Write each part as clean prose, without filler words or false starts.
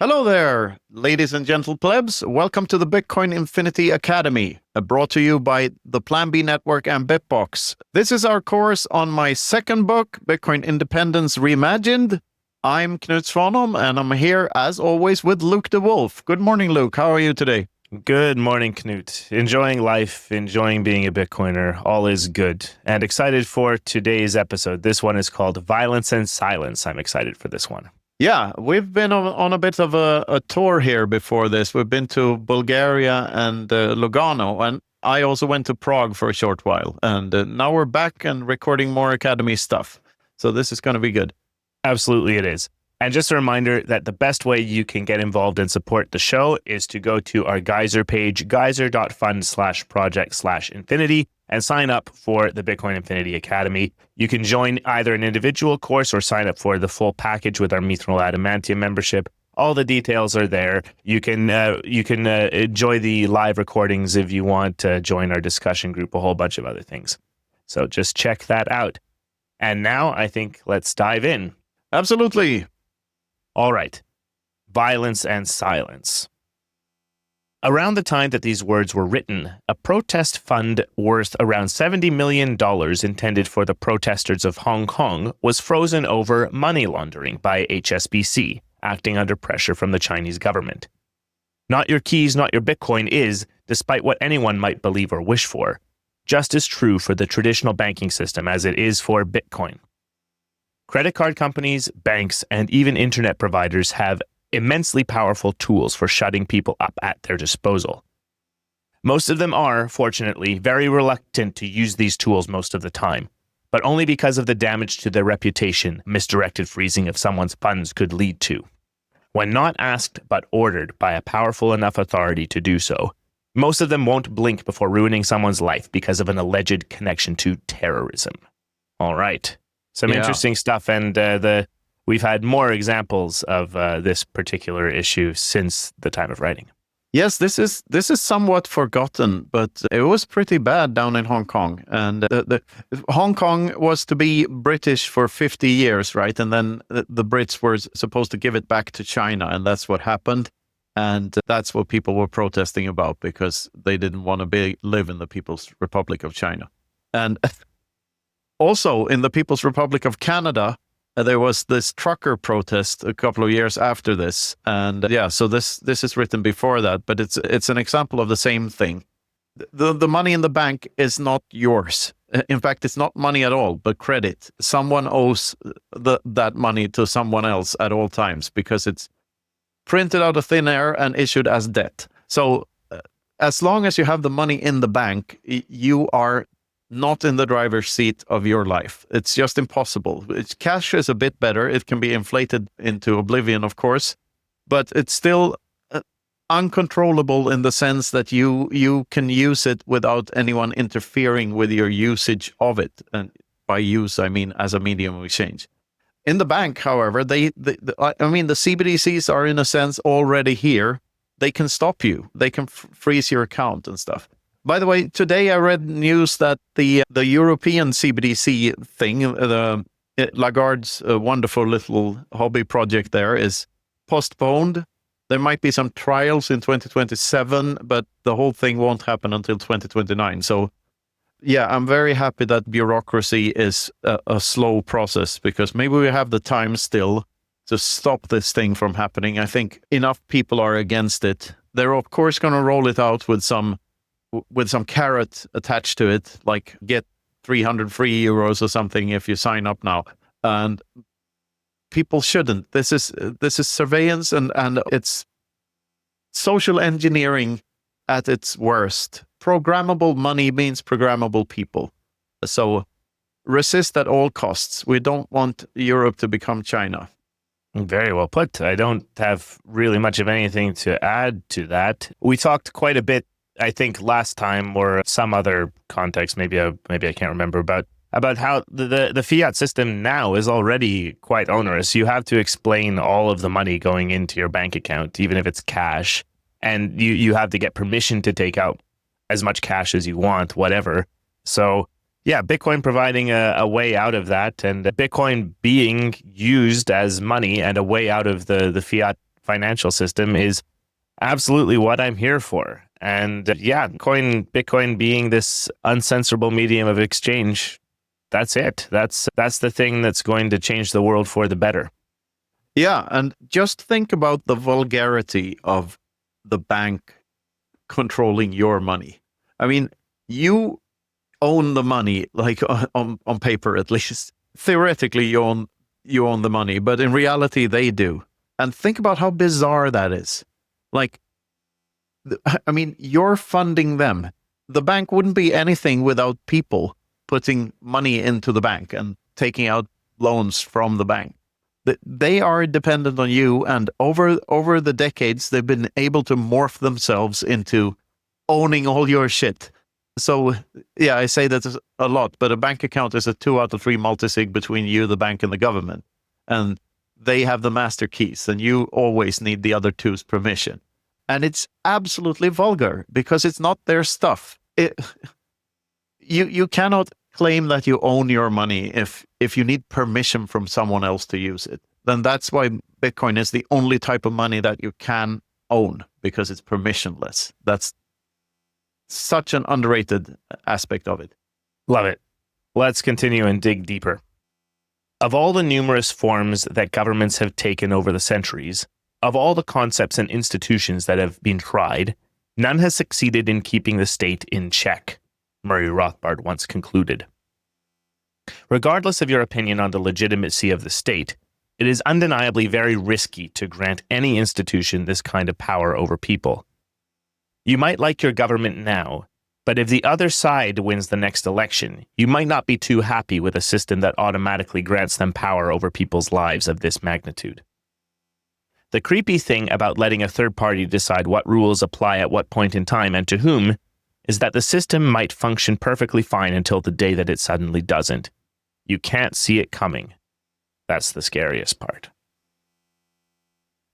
Hello there, ladies and gentle plebs. Welcome to the Bitcoin Infinity Academy, brought to you by the Plan B Network and Bitbox. This is our course on my second book, Bitcoin Independence Reimagined. I'm Knut and I'm here, as always, with Luke the Wolf. Good morning, Luke. How are you today? Good morning, Knut. Enjoying life, enjoying being a Bitcoiner. All is good. And excited for today's episode. This one is called Violence and Silence. I'm excited for this one. Yeah, we've been on a bit of a tour here before this. We've been to Bulgaria and Lugano, and I also went to Prague for a short while. And now we're back and recording more Academy stuff. So this is going to be good. Absolutely it is. And just a reminder that the best way you can get involved and support the show is to go to our Geyser page, geyser.fund/project/infinity, and sign up for the Bitcoin Infinity Academy. You can join either an individual course or sign up for the full package with our Mithril Adamantium membership. All the details are there. You can enjoy the live recordings if you want to join our discussion group, a whole bunch of other things. So just check that out. And now I think let's dive in. Absolutely. All right. Violence and silence. Around the time that these words were written, a protest fund worth around $70 million intended for the protesters of Hong Kong was frozen over money laundering by HSBC, acting under pressure from the Chinese government. Not your keys, not your Bitcoin is, despite what anyone might believe or wish for, just as true for the traditional banking system as it is for Bitcoin. Credit card companies, banks, and even internet providers have immensely powerful tools for shutting people up at their disposal. Most of them are, fortunately, very reluctant to use these tools most of the time, but only because of the damage to their reputation misdirected freezing of someone's funds could lead to. When not asked but ordered by a powerful enough authority to do so, most of them won't blink before ruining someone's life because of an alleged connection to terrorism. All right. Some interesting stuff, and we've had more examples of this particular issue since the time of writing. Yes, this is somewhat forgotten, but it was pretty bad down in Hong Kong. And the Hong Kong was to be British for 50 years, right? And then the Brits were supposed to give it back to China, and that's what happened. And that's what people were protesting about because they didn't want to live in the People's Republic of China. And also in the People's Republic of Canada, there was this trucker protest a couple of years after this. And so this is written before that, but it's an example of the same thing. The money in the bank is not yours. In fact, it's not money at all, but credit. Someone owes that money to someone else at all times because it's printed out of thin air and issued as debt. So as long as you have the money in the bank, you are not in the driver's seat of your life. It's just impossible. Cash is a bit better. It can be inflated into oblivion, of course, but it's still uncontrollable in the sense that you can use it without anyone interfering with your usage of it. And by use, I mean as a medium of exchange. In the bank, however, the CBDCs are in a sense already here. They can stop you. They can freeze your account and stuff. By the way, today I read news that the European CBDC thing, Lagarde's wonderful little hobby project there, is postponed. There might be some trials in 2027, but the whole thing won't happen until 2029. So, yeah, I'm very happy that bureaucracy is a slow process because maybe we have the time still to stop this thing from happening. I think enough people are against it. They're, of course, going to roll it out with some carrot attached to it, like get 300 free euros or something if you sign up now. And people shouldn't. This is surveillance and it's social engineering at its worst. Programmable money means programmable people. So resist at all costs. We don't want Europe to become China. Very well put. I don't have really much of anything to add to that. We talked quite a bit, I think last time or some other context, maybe I can't remember, about how the fiat system now is already quite onerous. You have to explain all of the money going into your bank account, even if it's cash, and you have to get permission to take out as much cash as you want, whatever. So yeah, Bitcoin providing a way out of that, and Bitcoin being used as money and a way out of the fiat financial system is absolutely what I'm here for. And Bitcoin being this uncensorable medium of exchange, that's it. That's the thing that's going to change the world for the better. Yeah, and just think about the vulgarity of the bank controlling your money. I mean, you own the money, like on paper at least. Theoretically, you own the money, but in reality, they do. And think about how bizarre that is. Like, I mean, you're funding them. The bank wouldn't be anything without people putting money into the bank and taking out loans from the bank. They are dependent on you, and over the decades, they've been able to morph themselves into owning all your shit. So, yeah, I say that a lot, but a bank account is a 2 out of 3 multisig between you, the bank, and the government. And they have the master keys, and you always need the other two's permission. And it's absolutely vulgar because it's not their stuff. You cannot claim that you own your money if you need permission from someone else to use it. Then that's why Bitcoin is the only type of money that you can own, because it's permissionless. That's such an underrated aspect of it. Love it. Let's continue and dig deeper. Of all the numerous forms that governments have taken over the centuries, of all the concepts and institutions that have been tried, none has succeeded in keeping the state in check, Murray Rothbard once concluded. Regardless of your opinion on the legitimacy of the state, it is undeniably very risky to grant any institution this kind of power over people. You might like your government now, but if the other side wins the next election, you might not be too happy with a system that automatically grants them power over people's lives of this magnitude. The creepy thing about letting a third party decide what rules apply at what point in time and to whom is that the system might function perfectly fine until the day that it suddenly doesn't. You can't see it coming. That's the scariest part.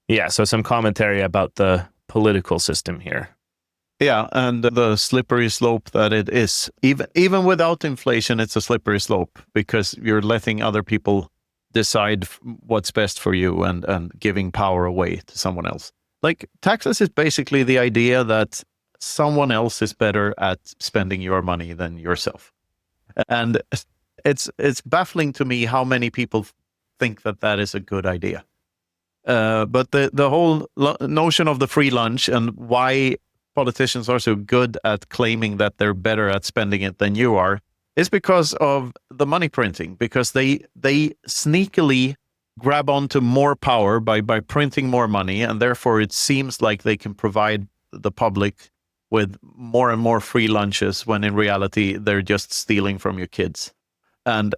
Yeah, so some commentary about the political system here. Yeah, and the slippery slope that it is. Even without inflation, it's a slippery slope because you're letting other people decide what's best for you and giving power away to someone else. Like, taxes is basically the idea that someone else is better at spending your money than yourself. And it's baffling to me how many people think that is a good idea. But the whole notion of the free lunch and why politicians are so good at claiming that they're better at spending it than you are is because of the money printing, because they sneakily grab onto more power by printing more money, and therefore it seems like they can provide the public with more and more free lunches when in reality they're just stealing from your kids. And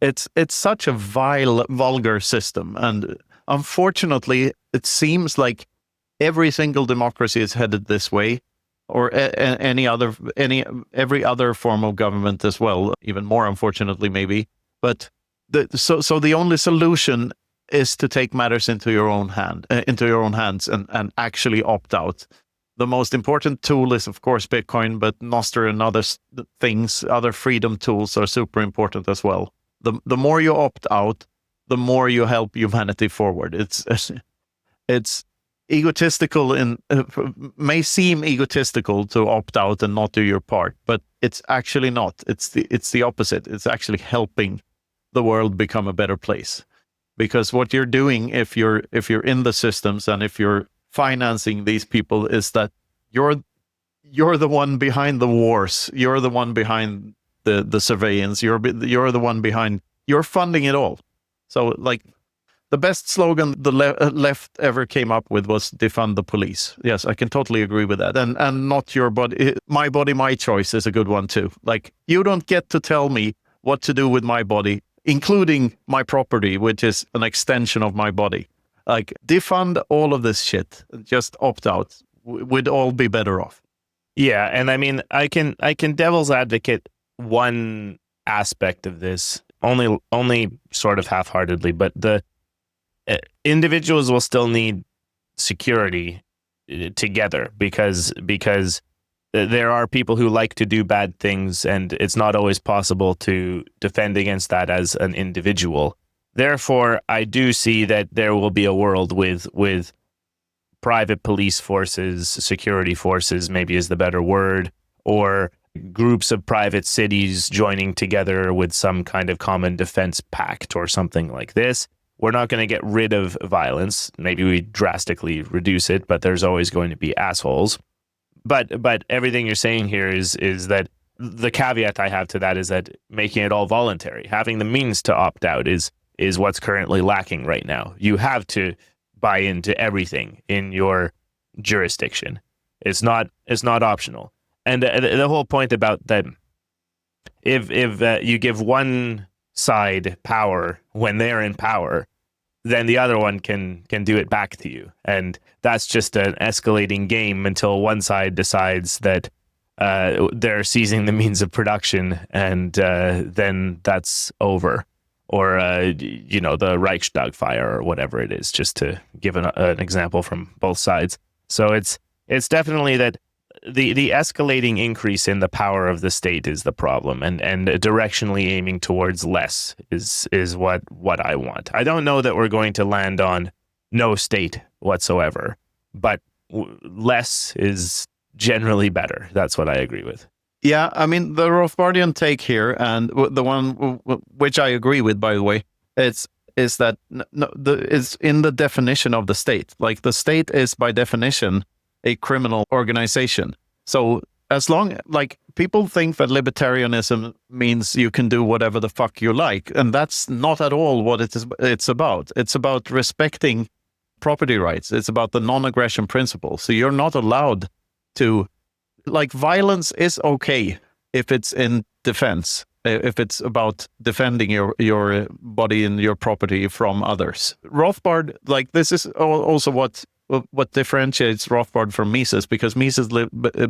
it's such a vile, vulgar system. And unfortunately, it seems like every single democracy is headed this way, or every other form of government as well, even more unfortunately maybe. But so the only solution is to take matters into your own hands and actually opt out. The most important tool is, of course, Bitcoin, but Nostr and other things, other freedom tools are super important as well. The more you opt out, the more you help humanity forward. It's egotistical may seem egotistical to opt out and not do your part, but it's actually not. It's the opposite. It's actually helping the world become a better place. Because what you're doing if you're in the systems and if you're financing these people is that you're the one behind the wars. You're the one behind the surveillance. You're the one behind. You're funding it all. So, like, the best slogan the left ever came up with was defund the police. Yes, I can totally agree with that. And not your body, my choice is a good one too. Like, you don't get to tell me what to do with my body, including my property, which is an extension of my body. Like, defund all of this shit. Just opt out. We'd all be better off. Yeah, and I mean, I can devil's advocate one aspect of this, only sort of half-heartedly, but the individuals will still need security together because there are people who like to do bad things, and it's not always possible to defend against that as an individual. Therefore, I do see that there will be a world with private police forces, security forces, maybe is the better word, or groups of private cities joining together with some kind of common defense pact or something like this. We're not going to get rid of violence. Maybe we drastically reduce it, but there's always going to be assholes. But everything you're saying here is that the caveat I have to that is that making it all voluntary, having the means to opt out is what's currently lacking right now. You have to buy into everything in your jurisdiction. It's not optional. And the whole point about that, if you give one side power when they're in power, then the other one can do it back to you. And that's just an escalating game until one side decides that they're seizing the means of production, and then that's over. Or, the Reichstag fire or whatever it is, just to give an example from both sides. So it's definitely that the escalating increase in the power of the state is the problem, and directionally aiming towards less is what I want. I don't know that we're going to land on no state whatsoever, but less is generally better. That's what I agree with. Yeah, I mean, the Rothbardian take here, and the one which I agree with, by the way, is that it's in the definition of the state. Like, the state is by definition a criminal organization. So as long, like, people think that libertarianism means you can do whatever the fuck you like, and that's not at all what it's about. It's about respecting property rights. It's about the non-aggression principle. So you're not allowed to, like, violence is okay if it's in defense, if it's about defending your body and your property from others. Rothbard, like, this is also what differentiates Rothbard from Mises, because Mises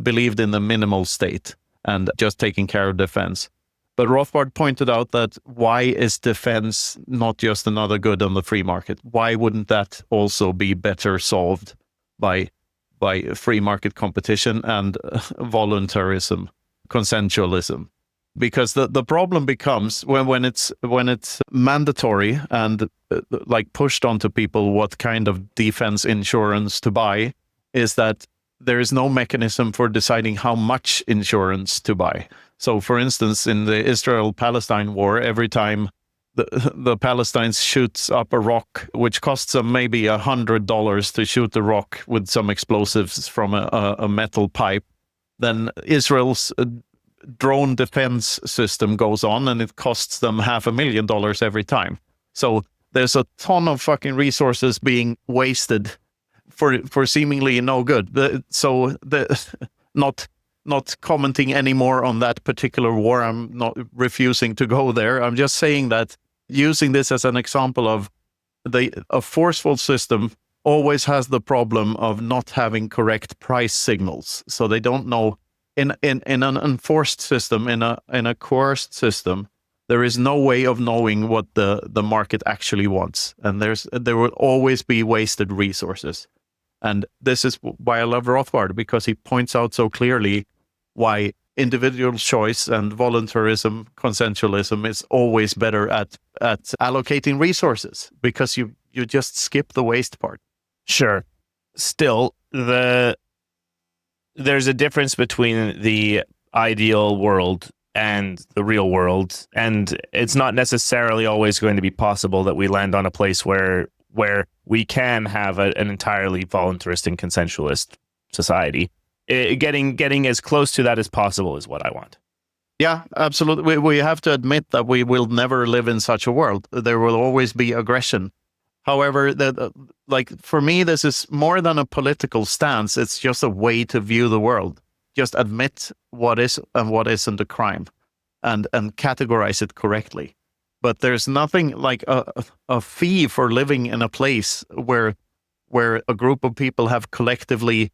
believed in the minimal state and just taking care of defense. But Rothbard pointed out that why is defense not just another good on the free market? Why wouldn't that also be better solved by free market competition and voluntarism, consensualism? Because the problem becomes when it's mandatory and like pushed onto people what kind of defense insurance to buy, is that there is no mechanism for deciding how much insurance to buy. So, for instance, in the Israel-Palestine war, every time the Palestinians shoots up a rock, which costs them maybe $100 to shoot the rock with some explosives from a metal pipe, then Israel's drone defense system goes on and it costs them $500,000 every time. So there's a ton of fucking resources being wasted for seemingly no good. So not commenting anymore on that particular war. I'm not refusing to go there. I'm just saying that using this as an example of a forceful system always has the problem of not having correct price signals. So they don't know. In an enforced system, in a coerced system, there is no way of knowing what the market actually wants, and there will always be wasted resources. And this is why I love Rothbard, because he points out so clearly why individual choice and voluntarism, consensualism is always better at allocating resources, because you just skip the waste part. Sure. Still, there's a difference between the ideal world and the real world, and it's not necessarily always going to be possible that we land on a place where we can have an entirely voluntarist and consensualist society. Getting as close to that as possible is what I want. Yeah, absolutely. We have to admit that we will never live in such a world. There will always be aggression. However, for me, this is more than a political stance. It's just a way to view the world. Just admit what is and what isn't a crime, and categorize it correctly. But there's nothing like a fee for living in a place where a group of people have collectively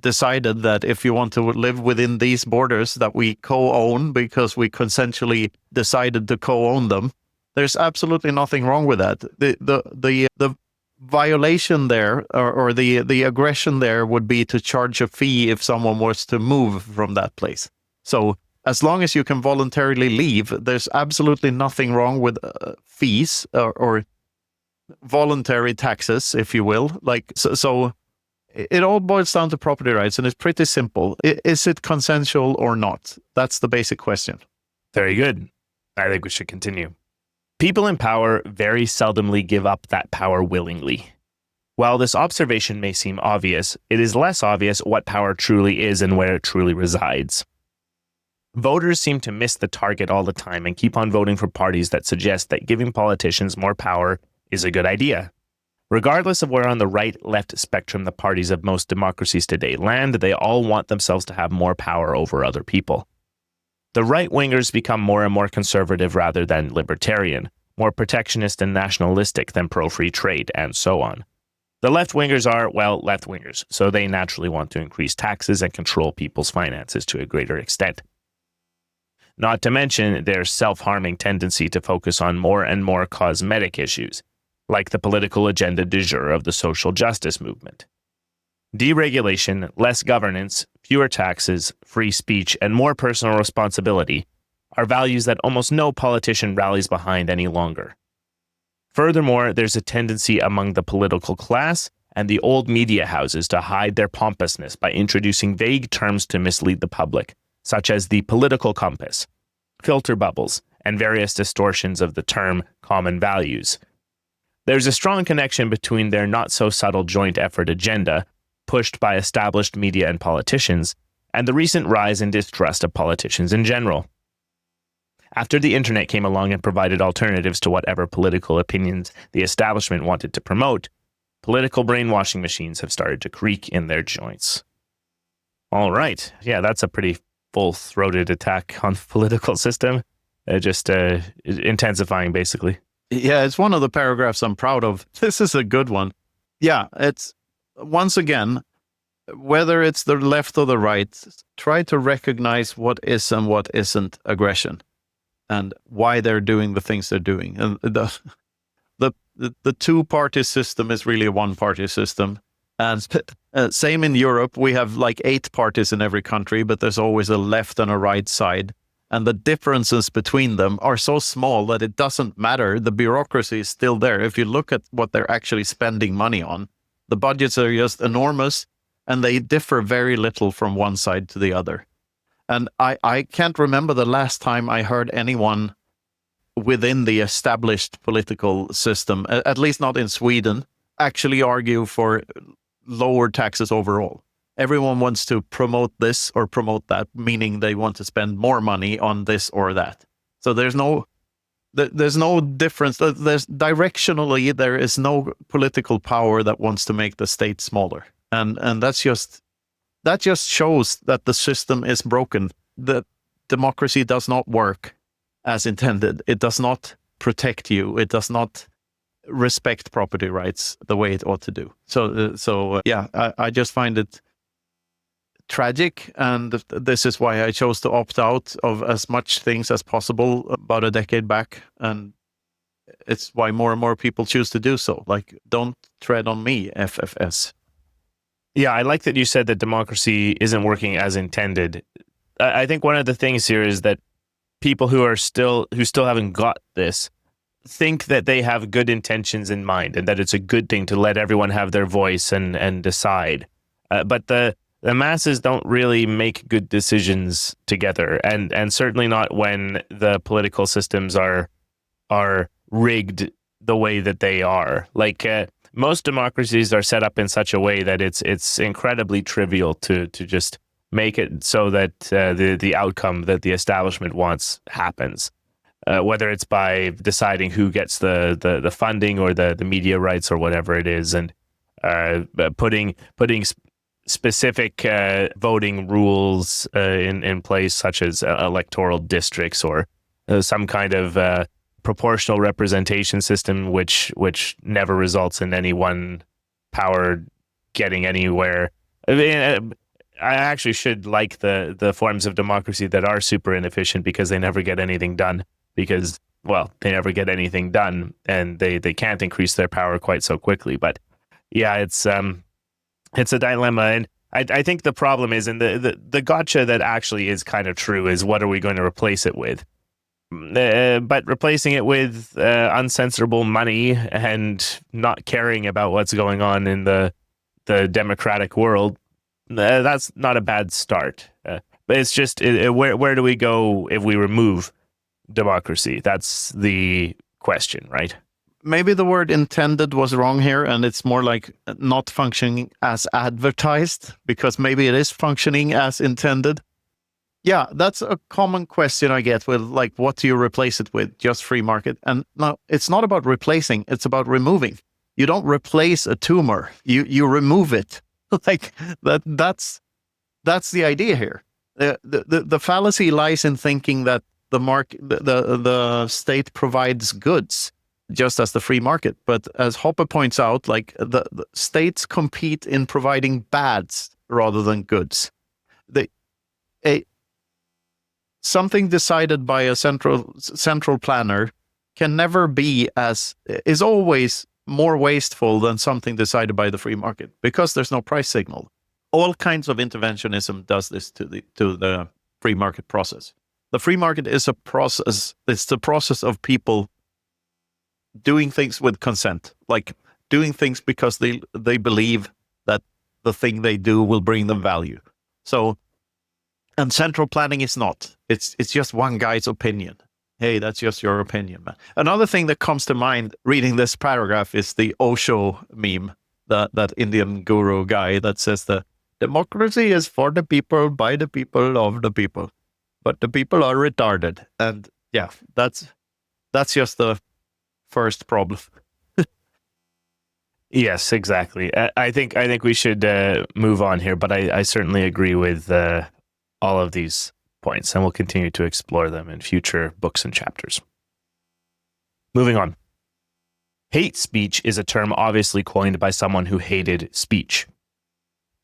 decided that if you want to live within these borders that we co-own because we consensually decided to co-own them. There's absolutely nothing wrong with that. The violation there or the aggression there would be to charge a fee if someone was to move from that place. So as long as you can voluntarily leave, there's absolutely nothing wrong with fees or voluntary taxes, if you will. So it all boils down to property rights, and it's pretty simple. Is it consensual or not? That's the basic question. Very good. I think we should continue. People in power very seldomly give up that power willingly. While this observation may seem obvious, it is less obvious what power truly is and where it truly resides. Voters seem to miss the target all the time and keep on voting for parties that suggest that giving politicians more power is a good idea. Regardless of where on the right-left spectrum the parties of most democracies today land, they all want themselves to have more power over other people. The right-wingers become more and more conservative rather than libertarian, more protectionist and nationalistic than pro-free trade, and so on. The left-wingers are, well, left-wingers, so they naturally want to increase taxes and control people's finances to a greater extent. Not to mention their self-harming tendency to focus on more and more cosmetic issues, like the political agenda du jour of the social justice movement. Deregulation, less governance, fewer taxes, free speech, and more personal responsibility are values that almost no politician rallies behind any longer. Furthermore, there's a tendency among the political class and the old media houses to hide their pompousness by introducing vague terms to mislead the public, such as the political compass, filter bubbles, and various distortions of the term common values. There's a strong connection between their not-so-subtle joint effort agenda, pushed by established media and politicians, and the recent rise in distrust of politicians in general. After the internet came along and provided alternatives to whatever political opinions the establishment wanted to promote, political brainwashing machines have started to creak in their joints. All right. Yeah, that's a pretty full-throated attack on the political system. Just intensifying, basically. Yeah, it's one of the paragraphs I'm proud of. This is a good one. Yeah, it's, once again, whether it's the left or the right, try to recognize what is and what isn't aggression and why they're doing the things they're doing. And the two-party system is really a one-party system. And same in Europe, we have like 8 parties in every country, but there's always a left and a right side. And the differences between them are so small that it doesn't matter. The bureaucracy is still there. If you look at what they're actually spending money on, the budgets are just enormous, and they differ very little from one side to the other. And I can't remember the last time I heard anyone within the established political system, at least not in Sweden, actually argue for lower taxes overall. Everyone wants to promote this or promote that, meaning they want to spend more money on this or that. So there's no difference. There's directionally, there is no political power that wants to make the state smaller. And that just shows that the system is broken. That democracy does not work as intended. It does not protect you. It does not respect property rights the way it ought to do. So I just find it tragic, and this is why I chose to opt out of as much things as possible about a decade back, and it's why more and more people choose to do so. Like, don't tread on me, FFS. Yeah, I like that you said that democracy isn't working as intended. I think one of the things here is that people who still haven't got this think that they have good intentions in mind and that it's a good thing to let everyone have their voice and decide. But the masses don't really make good decisions together, and certainly not when the political systems are rigged the way that they are. Like most democracies are set up in such a way that it's incredibly trivial to just make it so that the outcome that the establishment wants happens. Whether it's by deciding who gets the funding or the media rights or whatever it is, and putting specific voting rules in place, such as electoral districts or some kind of proportional representation system, which never results in any one power getting anywhere. I mean, I actually should like the forms of democracy that are super inefficient because they never get anything done. Because, well, they never get anything done, and they can't increase their power quite so quickly. But yeah, it's a dilemma, and I think the problem is, and the gotcha that actually is kind of true, is what are we going to replace it with? But replacing it with uncensorable money and not caring about what's going on in the the democratic world, that's not a bad start. But it's just, where do we go if we remove democracy? That's the question, right? Maybe the word intended was wrong here, and it's more like not functioning as advertised, because maybe it is functioning as intended. Yeah, that's a common question I get with, like, what do you replace it with? Just free market. And no, it's not about replacing, it's about removing. You don't replace a tumor, you remove it. Like that's the idea here. The fallacy lies in thinking that the state provides goods, just as the free market. But as Hoppe points out, like the states compete in providing bads rather than goods. Something decided by a central planner can never be is always more wasteful than something decided by the free market, because there's no price signal. All kinds of interventionism does this to the free market process. The free market is a process. It's the process of people doing things with consent, like doing things because they believe that the thing they do will bring them value. So, and central planning is not. It's just one guy's opinion. Hey, that's just your opinion, man. Another thing that comes to mind reading this paragraph is the Osho meme, that Indian guru guy that says the democracy is for the people, by the people, of the people, but the people are retarded. And yeah, that's just the first problem. Yes, exactly. I think we should move on here, but I certainly agree with all of these points, and we'll continue to explore them in future books and chapters. Moving on. Hate speech is a term obviously coined by someone who hated speech.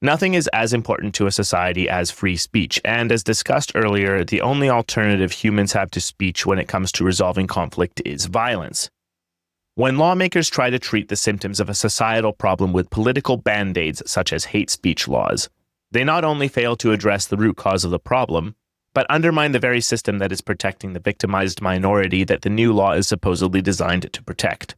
Nothing is as important to a society as free speech, and as discussed earlier, the only alternative humans have to speech when it comes to resolving conflict is violence. When lawmakers try to treat the symptoms of a societal problem with political band-aids such as hate speech laws, they not only fail to address the root cause of the problem, but undermine the very system that is protecting the victimized minority that the new law is supposedly designed to protect.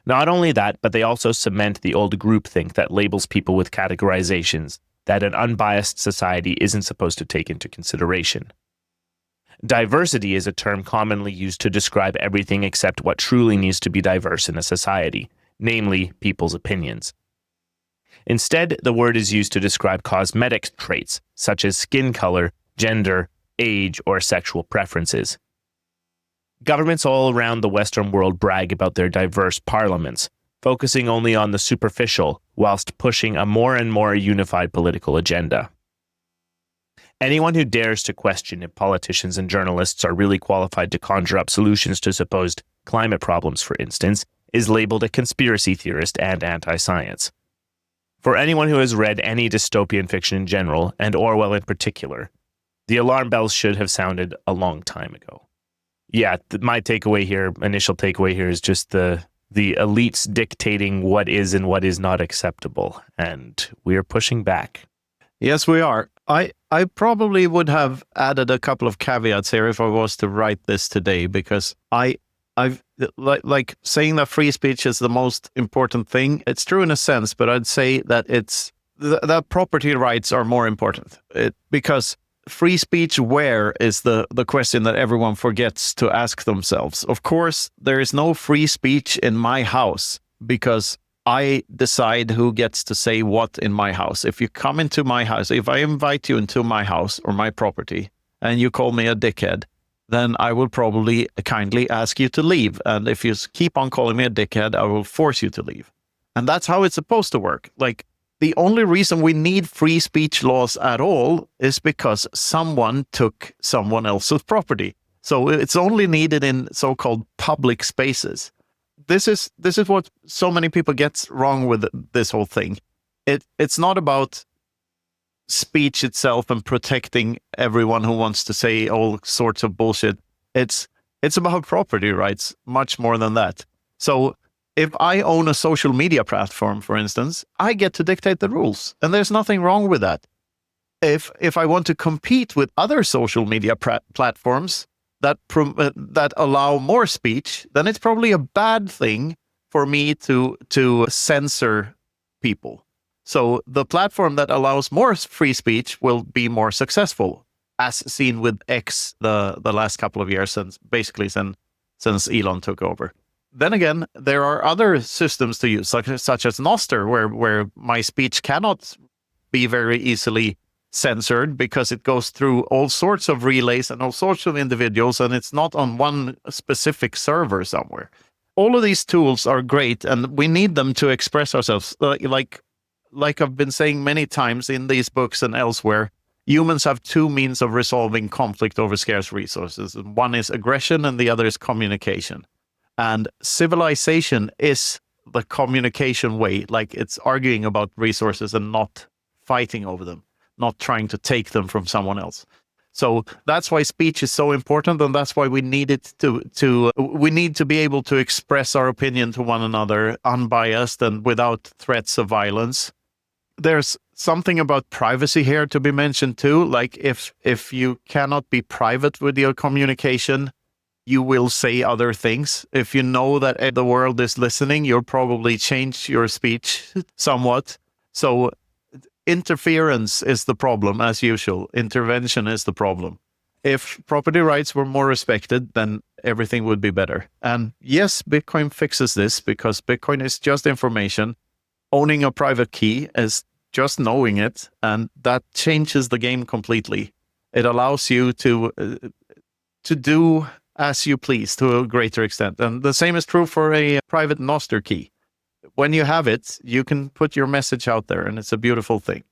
Not only that, but they also cement the old groupthink that labels people with categorizations that an unbiased society isn't supposed to take into consideration. Diversity is a term commonly used to describe everything except what truly needs to be diverse in a society, namely people's opinions. Instead, the word is used to describe cosmetic traits, such as skin color, gender, age, or sexual preferences. Governments all around the Western world brag about their diverse parliaments, focusing only on the superficial, whilst pushing a more and more unified political agenda. Anyone who dares to question if politicians and journalists are really qualified to conjure up solutions to supposed climate problems, for instance, is labeled a conspiracy theorist and anti-science. For anyone who has read any dystopian fiction in general, and Orwell in particular, the alarm bells should have sounded a long time ago. Yeah, my initial takeaway here is just the elites dictating what is and what is not acceptable, and we are pushing back. Yes, we are. I probably would have added a couple of caveats here if I was to write this today, because I've like saying that free speech is the most important thing. It's true in a sense, but I'd say that that property rights are more important. Because free speech where is the question that everyone forgets to ask themselves. Of course, there is no free speech in my house, because I decide who gets to say what in my house. If you come into my house, if I invite you into my house or my property and you call me a dickhead, then I will probably kindly ask you to leave. And if you keep on calling me a dickhead, I will force you to leave. And that's how it's supposed to work. Like, the only reason we need free speech laws at all is because someone took someone else's property. So it's only needed in so-called public spaces. This is what so many people get wrong with this whole thing. It's not about speech itself and protecting everyone who wants to say all sorts of bullshit. It's about property rights, much more than that. So if I own a social media platform, for instance, I get to dictate the rules, and there's nothing wrong with that. If I want to compete with other social media platforms that allow more speech, then it's probably a bad thing for me to censor people. So the platform that allows more free speech will be more successful, as seen with X the last couple of years, since Elon took over. Then again, there are other systems to use, such as Nostr, where my speech cannot be very easily censored because it goes through all sorts of relays and all sorts of individuals, and it's not on one specific server somewhere. All of these tools are great, and we need them to express ourselves. Like I've been saying many times in these books and elsewhere, humans have two means of resolving conflict over scarce resources. One is aggression, and the other is communication. And civilization is the communication way. Like, it's arguing about resources and not fighting over them, not trying to take them from someone else. So that's why speech is so important, and that's why we need it we need to be able to express our opinion to one another unbiased and without threats of violence. There's something about privacy here to be mentioned too. Like, if you cannot be private with your communication, you will say other things. If you know that the world is listening, you'll probably change your speech somewhat. So interference is the problem, as usual. Intervention is the problem. If property rights were more respected, then everything would be better. And yes, Bitcoin fixes this, because Bitcoin is just information. Owning a private key is just knowing it, and that changes the game completely. It allows you to do as you please to a greater extent. And the same is true for a private Nostr key. When you have it, you can put your message out there, and it's a beautiful thing.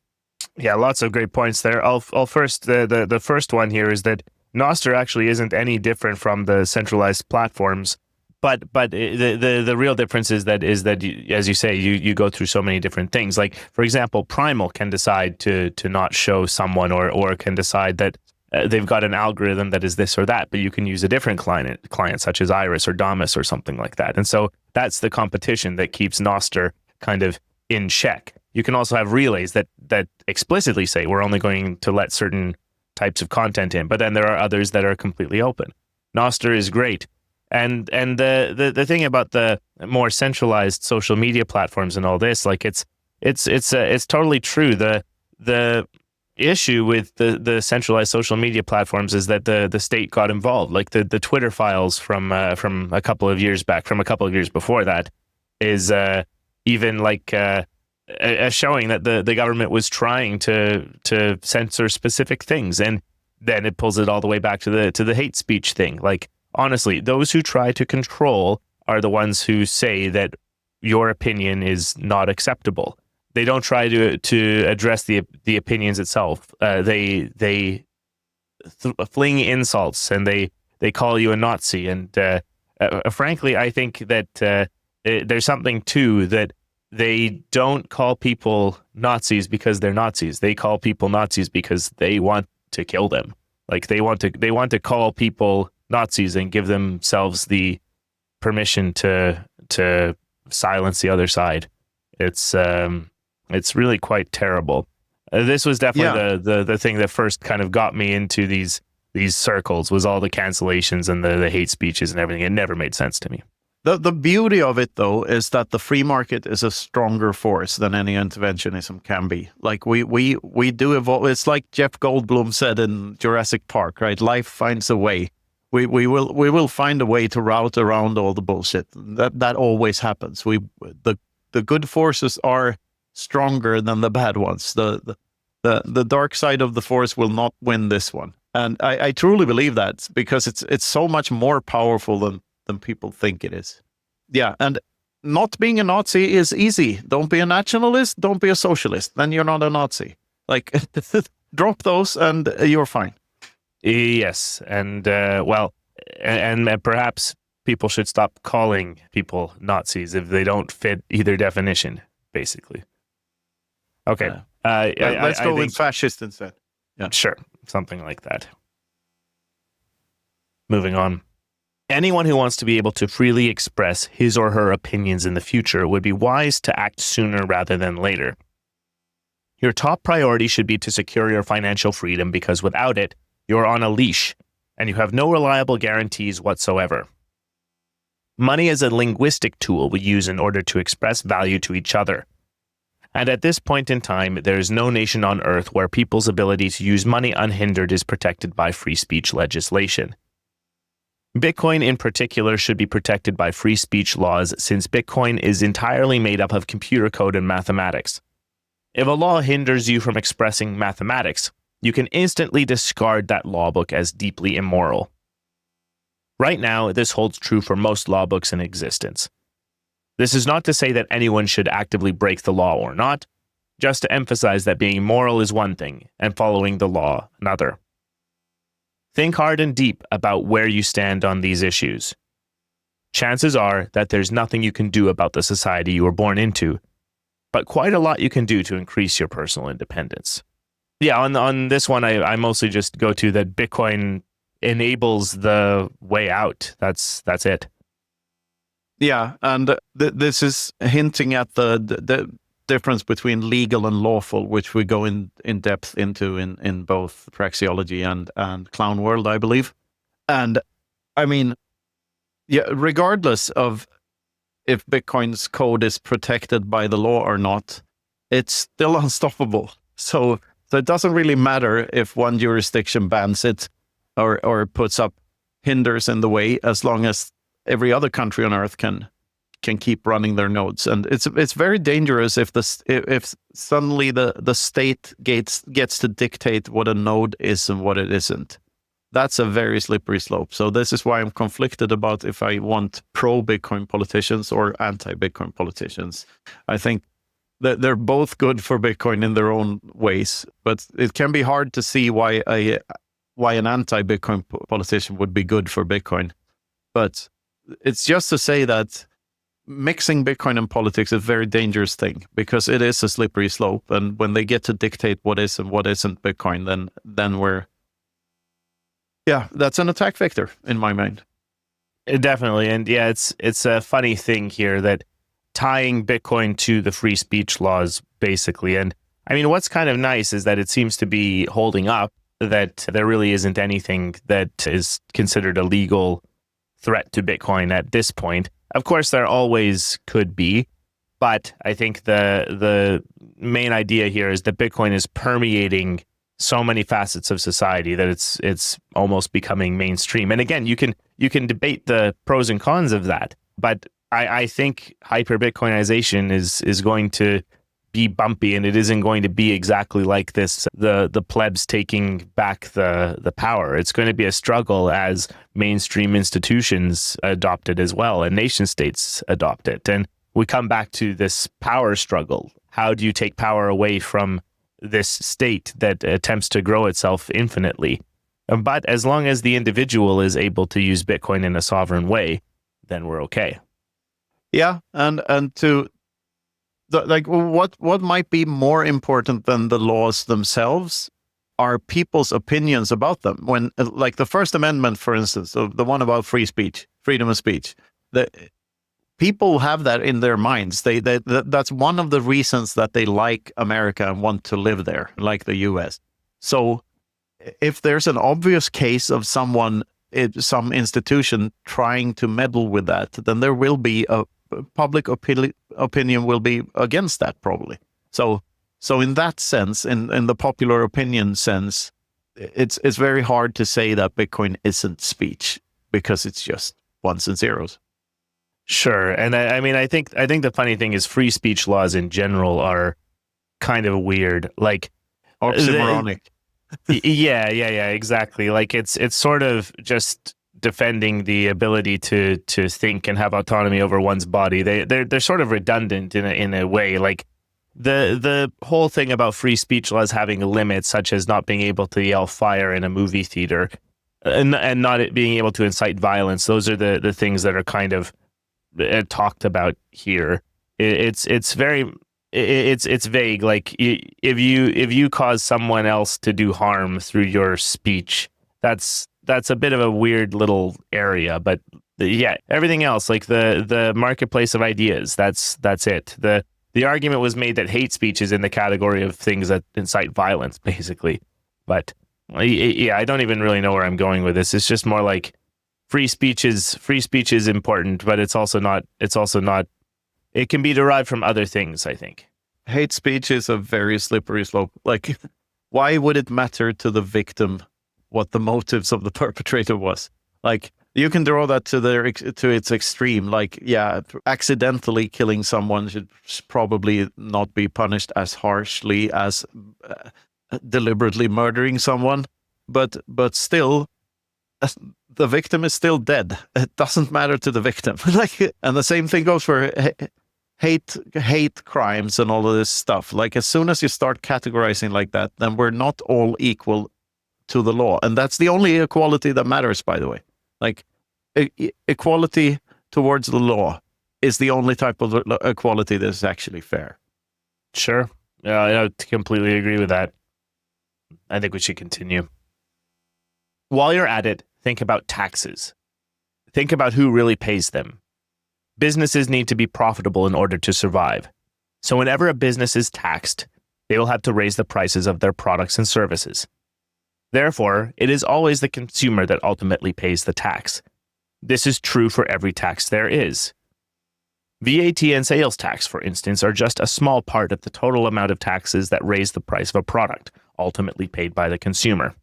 Yeah, lots of great points there. I'll first, the first one here is that Nostr actually isn't any different from the centralized platforms, but the real difference is that you, as you say, you go through so many different things. Like, for example, Primal can decide to not show someone, or can decide that they've got an algorithm that is this or that, but you can use a different client such as Iris or Damus or something like that. And so that's the competition that keeps Nostr kind of in check. You can also have relays that explicitly say we're only going to let certain types of content in, but then there are others that are completely open. Nostr is great. And the thing about the more centralized social media platforms and all this, like, it's totally true. The issue with the centralized social media platforms is that the state got involved. Like, the Twitter files from a couple of years back, from a couple of years before that, is even like showing that the government was trying to censor specific things, and then it pulls it all the way back to the hate speech thing. Like, honestly, those who try to control are the ones who say that your opinion is not acceptable. They don't try to address the opinions itself. They fling insults, and they call you a Nazi. And frankly, I think that there's something too that they don't call people Nazis because they're Nazis. They call people Nazis because they want to kill them. Like, they want to call people Nazis and give themselves the permission to silence the other side. It's really quite terrible. This was definitely the thing that first kind of got me into these circles, was all the cancellations and the hate speeches and everything. It never made sense to me. The beauty of it, though, is that the free market is a stronger force than any interventionism can be. Like, we do evolve. It's like Jeff Goldblum said in Jurassic Park, right? Life finds a way. We will find a way to route around all the bullshit. That always happens. The good forces are stronger than the bad ones. The dark side of the force will not win this one. And I truly believe that, because it's so much more powerful than people think it is. Yeah, and not being a Nazi is easy. Don't be a nationalist, don't be a socialist. Then you're not a Nazi. Like, drop those and you're fine. Yes, and and perhaps people should stop calling people Nazis if they don't fit either definition, basically. Okay. Let's go with fascist instead. Yeah. Sure, something like that. Moving on. Anyone who wants to be able to freely express his or her opinions in the future would be wise to act sooner rather than later. Your top priority should be to secure your financial freedom, because without it, you're on a leash and you have no reliable guarantees whatsoever. Money is a linguistic tool we use in order to express value to each other. And at this point in time, there is no nation on earth where people's ability to use money unhindered is protected by free speech legislation. Bitcoin in particular should be protected by free speech laws since Bitcoin is entirely made up of computer code and mathematics. If a law hinders you from expressing mathematics, you can instantly discard that law book as deeply immoral. Right now, this holds true for most law books in existence. This is not to say that anyone should actively break the law or not, just to emphasize that being moral is one thing and following the law another. Think hard and deep about where you stand on these issues. Chances are that there's nothing you can do about the society you were born into, but quite a lot you can do to increase your personal independence. Yeah, on this one, I mostly just go to that Bitcoin enables the way out. That's it. Yeah, and this is hinting at the difference between legal and lawful, which we go in depth into in both Praxeology and Clown World, I believe. And I mean, yeah, regardless of if Bitcoin's code is protected by the law or not, it's still unstoppable. So it doesn't really matter if one jurisdiction bans it or puts up hinders in the way, as long as every other country on earth can keep running their nodes. And it's very dangerous if suddenly the state gets to dictate what a node is and what it isn't. That's a very slippery slope. So this is why I'm conflicted about if I want pro-Bitcoin politicians or anti-Bitcoin politicians. I think that they're both good for Bitcoin in their own ways, but it can be hard to see why an anti-Bitcoin politician would be good for Bitcoin. But it's just to say that mixing Bitcoin and politics is a very dangerous thing, because it is a slippery slope. And when they get to dictate what is and what isn't Bitcoin, then that's an attack vector in my mind. Definitely. And yeah, it's a funny thing here that tying Bitcoin to the free speech laws, basically. And I mean, what's kind of nice is that it seems to be holding up, that there really isn't anything that is considered a legal threat to Bitcoin at this point. Of course, there always could be, but I think the main idea here is that Bitcoin is permeating so many facets of society that it's almost becoming mainstream. And again, you can debate the pros and cons of that, but I think hyper Bitcoinization is going to be bumpy, and it isn't going to be exactly like this, the plebs taking back the power. It's going to be a struggle as mainstream institutions adopt it as well, and nation states adopt it. And we come back to this power struggle. How do you take power away from this state that attempts to grow itself infinitely? But as long as the individual is able to use Bitcoin in a sovereign way, then we're okay. Yeah, and to what might be more important than the laws themselves are people's opinions about them. When, like the First Amendment, for instance, so the one about free speech, freedom of speech, the people have that in their minds. That's one of the reasons that they like America and want to live there, like the US. So if there's an obvious case of some institution trying to meddle with that, then there will be a public opinion will be against that, probably. So in that sense, in the popular opinion sense, it's very hard to say that Bitcoin isn't speech, because it's just ones and zeros. Sure. And I mean, I think the funny thing is free speech laws in general are kind of weird. Like oxymoronic. Yeah, exactly. Like it's sort of just defending the ability to think and have autonomy over one's body. They're sort of redundant in a way. Like the whole thing about free speech laws having limits, such as not being able to yell fire in a movie theater and not being able to incite violence. Those are the things that are kind of talked about here. It's very vague. Like if you cause someone else to do harm through your speech, that's a bit of a weird little area. But yeah, everything else, like the marketplace of ideas, that's it. The argument was made that hate speech is in the category of things that incite violence, basically. But yeah, I don't even really know where I'm going with this. It's just more like free speech is important, but it's also not. It can be derived from other things, I think. hate speech is a very slippery slope. Like, why would it matter to the victim what the motives of the perpetrator was? Like, you can draw that to its extreme. Like, yeah, accidentally killing someone should probably not be punished as harshly as deliberately murdering someone. But still, the victim is still dead. It doesn't matter to the victim. Like, and the same thing goes for hate crimes and all of this stuff. Like, as soon as you start categorizing like that, then we're not all equal to the law, and that's the only equality that matters, by the way. Like, equality towards the law is the only type of equality that is actually fair. Sure. Yeah, I completely agree with that. I think we should continue. While you're at it, think about taxes. Think about who really pays them. Businesses need to be profitable in order to survive. So whenever a business is taxed, they will have to raise the prices of their products and services. Therefore, it is always the consumer that ultimately pays the tax. This is true for every tax there is. VAT and sales tax, for instance, are just a small part of the total amount of taxes that raise the price of a product, ultimately paid by the consumer.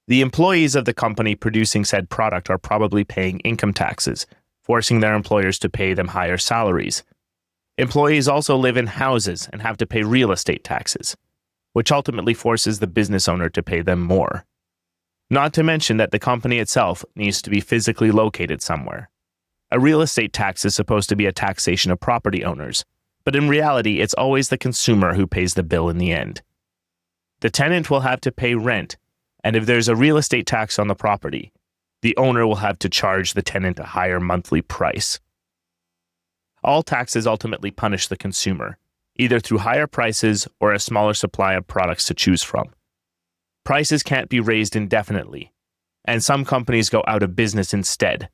The employees of the company producing said product are probably paying income taxes, forcing their employers to pay them higher salaries. Employees also live in houses and have to pay real estate taxes, which ultimately forces the business owner to pay them more. Not to mention that the company itself needs to be physically located somewhere. A real estate tax is supposed to be a taxation of property owners, but in reality, it's always the consumer who pays the bill in the end. The tenant will have to pay rent, and if there's a real estate tax on the property, the owner will have to charge the tenant a higher monthly price. All taxes ultimately punish the consumer, either through higher prices or a smaller supply of products to choose from. Prices can't be raised indefinitely, and some companies go out of business instead,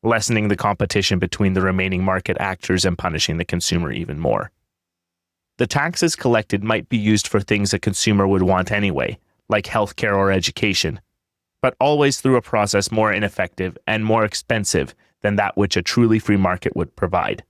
lessening the competition between the remaining market actors and punishing the consumer even more. The taxes collected might be used for things a consumer would want anyway, like healthcare or education, but always through a process more ineffective and more expensive than that which a truly free market would provide.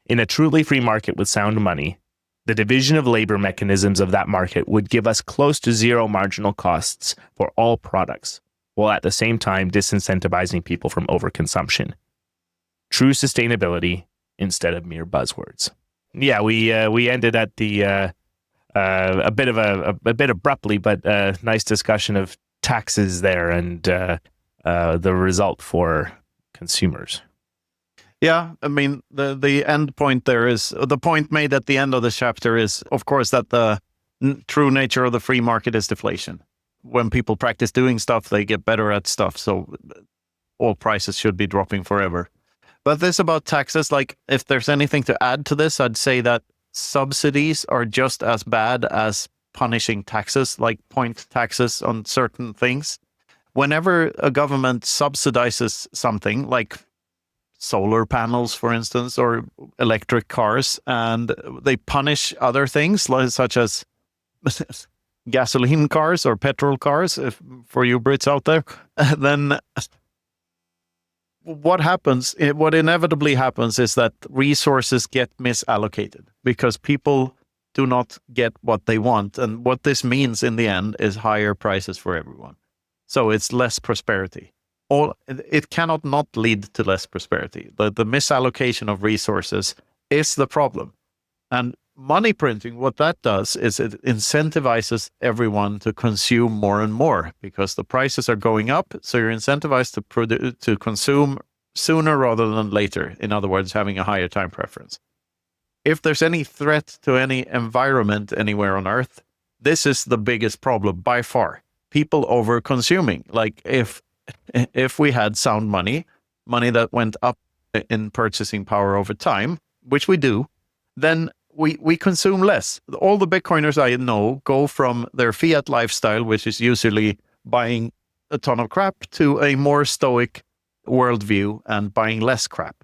In a truly free market with sound money, the division of labor mechanisms of that market would give us close to zero marginal costs for all products, while at the same time disincentivizing people from overconsumption. True sustainability instead of mere buzzwords. Yeah, we ended at the a bit abruptly, but nice discussion of taxes there and the result for consumers. Yeah, I mean, the end point there is, the point made at the end of the chapter is, of course, that the true nature of the free market is deflation. When people practice doing stuff, they get better at stuff, so all prices should be dropping forever. But this about taxes, like, if there's anything to add to this, I'd say that subsidies are just as bad as punishing taxes, like point taxes on certain things. Whenever a government subsidizes something, like solar panels, for instance, or electric cars, and they punish other things, such as gasoline cars or petrol cars, for you Brits out there, then what inevitably happens is that resources get misallocated because people do not get what they want. And what this means in the end is higher prices for everyone. So it's less prosperity. It cannot not lead to less prosperity. The misallocation of resources is the problem. And money printing, what that does is it incentivizes everyone to consume more and more because the prices are going up. So you're incentivized to consume sooner rather than later. In other words, having a higher time preference. If there's any threat to any environment anywhere on Earth, this is the biggest problem by far. People over consuming. Like if we had sound money that went up in purchasing power over time, which we do, then we consume less. All the Bitcoiners I know go from their fiat lifestyle, which is usually buying a ton of crap, to a more stoic worldview and buying less crap.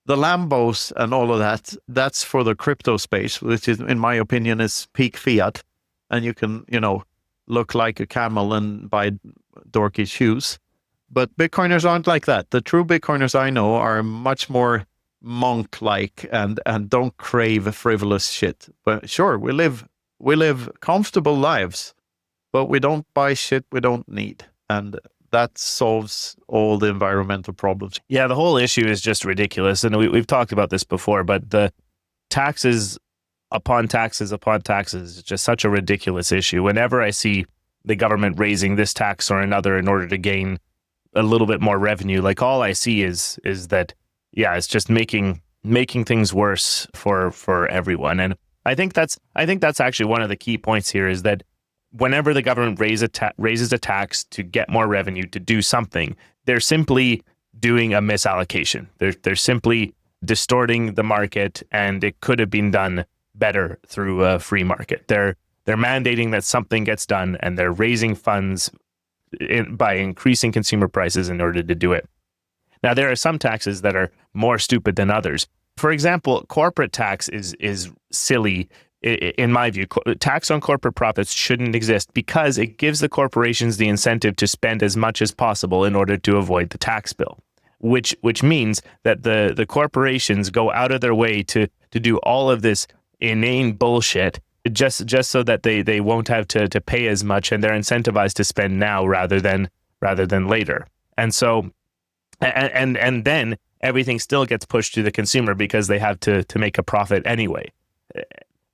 The Lambos and all of that, that's for the crypto space, which is, in my opinion, is peak fiat. And you can, look like a camel and buy dorky shoes. But Bitcoiners aren't like that. The true Bitcoiners I know are much more monk-like and don't crave frivolous shit. But sure, we live comfortable lives, but we don't buy shit we don't need, and that solves all the environmental problems. Yeah, the whole issue is just ridiculous, and we've talked about this before. But the taxes upon taxes upon taxes is just such a ridiculous issue. Whenever I see the government raising this tax or another in order to gain a little bit more revenue, like all I see is that, yeah, it's just making things worse for everyone. And I think that's actually one of the key points here, is that whenever the government raises a tax to get more revenue to do something, they're simply doing a misallocation. They're simply distorting the market, and it could have been done better through a free market. They're mandating that something gets done, and they're raising funds by increasing consumer prices in order to do it. Now, there are some taxes that are more stupid than others. For example, corporate tax is silly. In my view, tax on corporate profits shouldn't exist because it gives the corporations the incentive to spend as much as possible in order to avoid the tax bill, which means that the corporations go out of their way to do all of this inane bullshit just so that they won't have to pay as much, and they're incentivized to spend now rather than later. And so and then everything still gets pushed to the consumer because they have to make a profit anyway.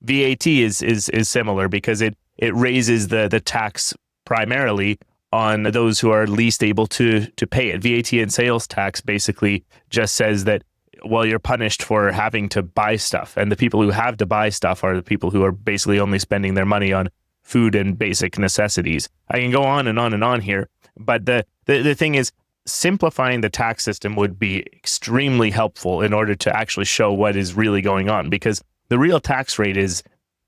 VAT is similar because it raises the tax primarily on those who are least able to pay it. VAT and sales tax basically just says that, well, you're punished for having to buy stuff, and the people who have to buy stuff are the people who are basically only spending their money on food and basic necessities. I can go on and on and on here, but the thing is, simplifying the tax system would be extremely helpful in order to actually show what is really going on, because the real tax rate is,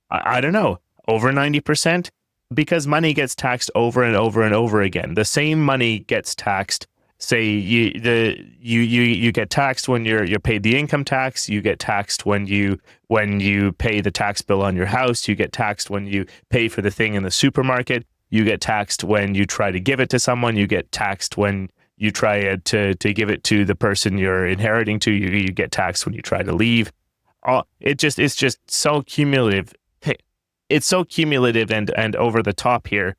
I don't know, over 90%, because money gets taxed over and over and over again. The same money gets taxed. Say you get taxed when you're paid the income tax. You get taxed when you pay the tax bill on your house. You get taxed when you pay for the thing in the supermarket. You get taxed when you try to give it to someone. You get taxed when you try to give it to the person you're inheriting to. You get taxed when you try to leave. It's just so cumulative. It's so cumulative and over the top here.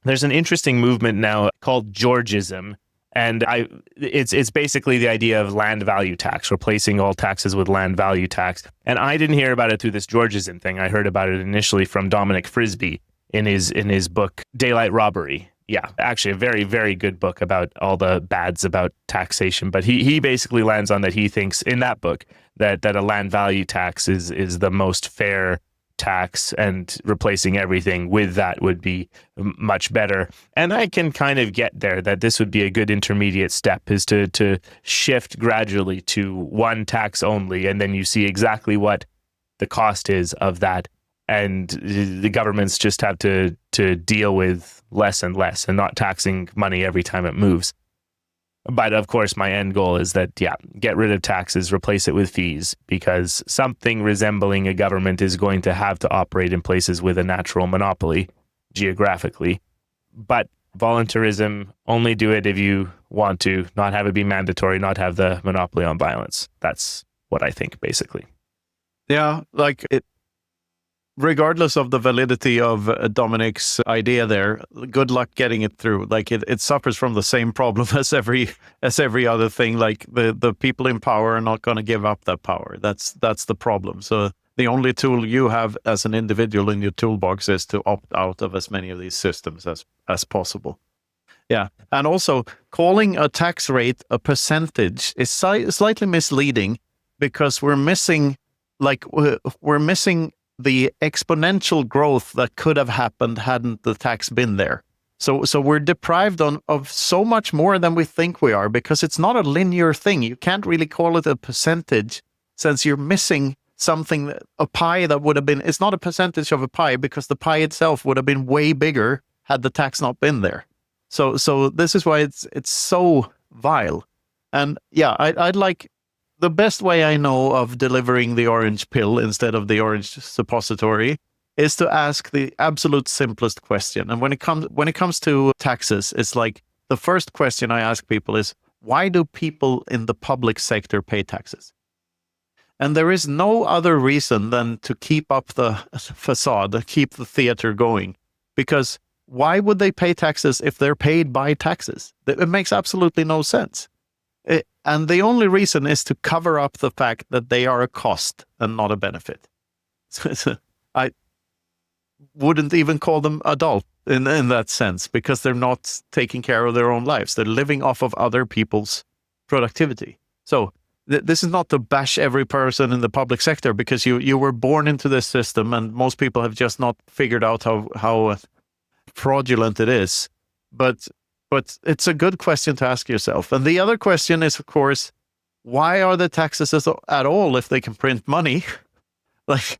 There's an interesting movement now called Georgism, and it's basically the idea of land value tax, replacing all taxes with land value tax. And I didn't hear about it through this Georgism thing. I heard about it initially from Dominic Frisby in his book Daylight Robbery. Yeah, actually a very, very good book about all the bads about taxation. But he basically lands on that he thinks in that book that a land value tax is the most fair tax, and replacing everything with that would be much better. And I can kind of get there, that this would be a good intermediate step, is to shift gradually to one tax only, and then you see exactly what the cost is of that. And the governments just have to deal with less and less and not taxing money every time it moves. But of course, my end goal is that, yeah, get rid of taxes, replace it with fees, because something resembling a government is going to have to operate in places with a natural monopoly geographically. But voluntarism, only do it if you want to, not have it be mandatory, not have the monopoly on violence. That's what I think, basically. Yeah, like it. Regardless of the validity of Dominic's idea there, good luck getting it through. Like it suffers from the same problem as every other thing. Like the people in power are not going to give up that power. That's the problem. So the only tool you have as an individual in your toolbox is to opt out of as many of these systems as possible. Yeah, and also calling a tax rate a percentage is slightly misleading, because we're missing the exponential growth that could have happened hadn't the tax been there. So we're deprived of so much more than we think we are, because it's not a linear thing. You can't really call it a percentage, since you're missing something, a pie that would have been, it's not a percentage of a pie, because the pie itself would have been way bigger had the tax not been there. So this is why it's so vile. And yeah, I'd like, the best way I know of delivering the orange pill instead of the orange suppository is to ask the absolute simplest question. And when it comes to taxes, it's like the first question I ask people is, why do people in the public sector pay taxes? And there is no other reason than to keep up the facade, keep the theater going. Because why would they pay taxes if they're paid by taxes? It makes absolutely no sense. And the only reason is to cover up the fact that they are a cost and not a benefit. I wouldn't even call them adult in that sense, because they're not taking care of their own lives. They're living off of other people's productivity. So this is not to bash every person in the public sector, because you were born into this system, and most people have just not figured out how fraudulent it is. But it's a good question to ask yourself. And the other question is, of course, why are the taxes at all if they can print money? Like,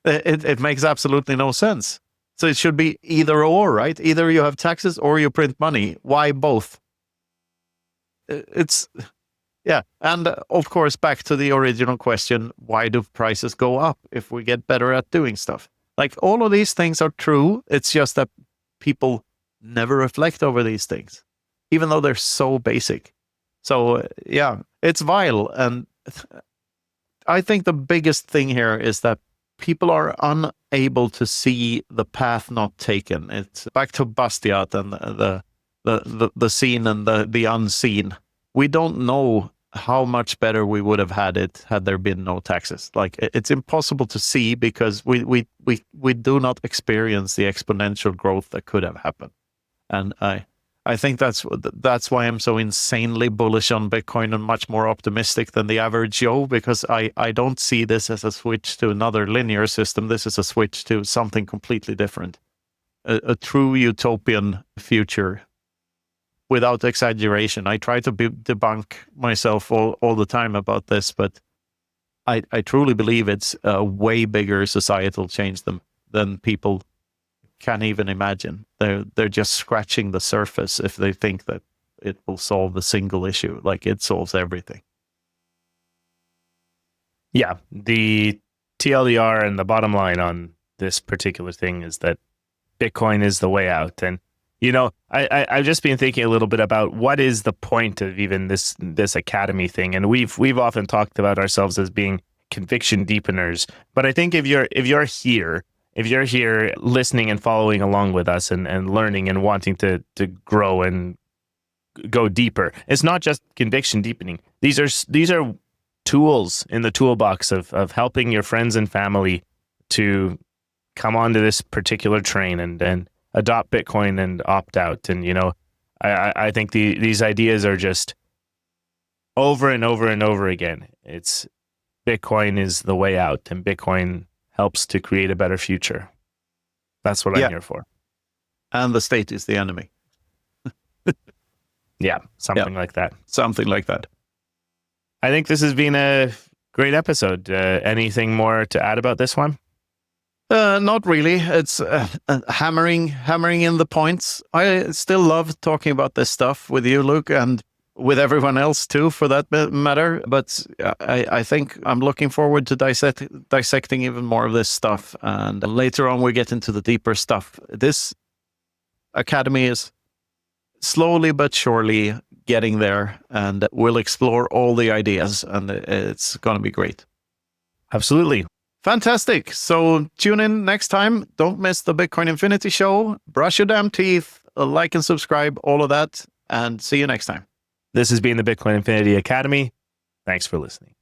it makes absolutely no sense. So it should be either or, right? Either you have taxes or you print money. Why both? Yeah. And of course, back to the original question, why do prices go up if we get better at doing stuff? Like, all of these things are true. It's just that people never reflect over these things, even though they're so basic. So yeah, it's vile. And I think the biggest thing here is that people are unable to see the path not taken. It's back to Bastiat and the seen and the unseen. We don't know how much better we would have had it had there been no taxes. Like, it's impossible to see, because we do not experience the exponential growth that could have happened. And I think that's why I'm so insanely bullish on Bitcoin and much more optimistic than the average Joe, because I don't see this as a switch to another linear system. This is a switch to something completely different, a true utopian future. Without exaggeration, I try to debunk myself all the time about this, but I truly believe it's a way bigger societal change than people can even imagine. They're just scratching the surface if they think that it will solve a single issue. Like, it solves everything. Yeah, the TLDR and the bottom line on this particular thing is that Bitcoin is the way out. And I've just been thinking a little bit about what is the point of even this academy thing, and we've often talked about ourselves as being conviction deepeners. But I think if you're here listening and following along with us and learning and wanting to grow and go deeper, it's not just conviction deepening. These are tools in the toolbox of helping your friends and family to come onto this particular train and adopt Bitcoin and opt out. And, I think these ideas are just over and over and over again. It's Bitcoin is the way out, and Bitcoin helps to create a better future. That's what I'm here for. And the state is the enemy. Yeah, something like that. Something like that. I think this has been a great episode. Anything more to add about this one? Not really. It's hammering in the points. I still love talking about this stuff with you, Luke, and with everyone else too, for that matter. But I think I'm looking forward to dissecting even more of this stuff. And later on, we get into the deeper stuff. This academy is slowly but surely getting there, and we'll explore all the ideas, and it's going to be great. Absolutely. Fantastic. So tune in next time. Don't miss the Bitcoin Infinity show. Brush your damn teeth, like and subscribe, all of that, and see you next time. This has been the Bitcoin Infinity Academy. Thanks for listening.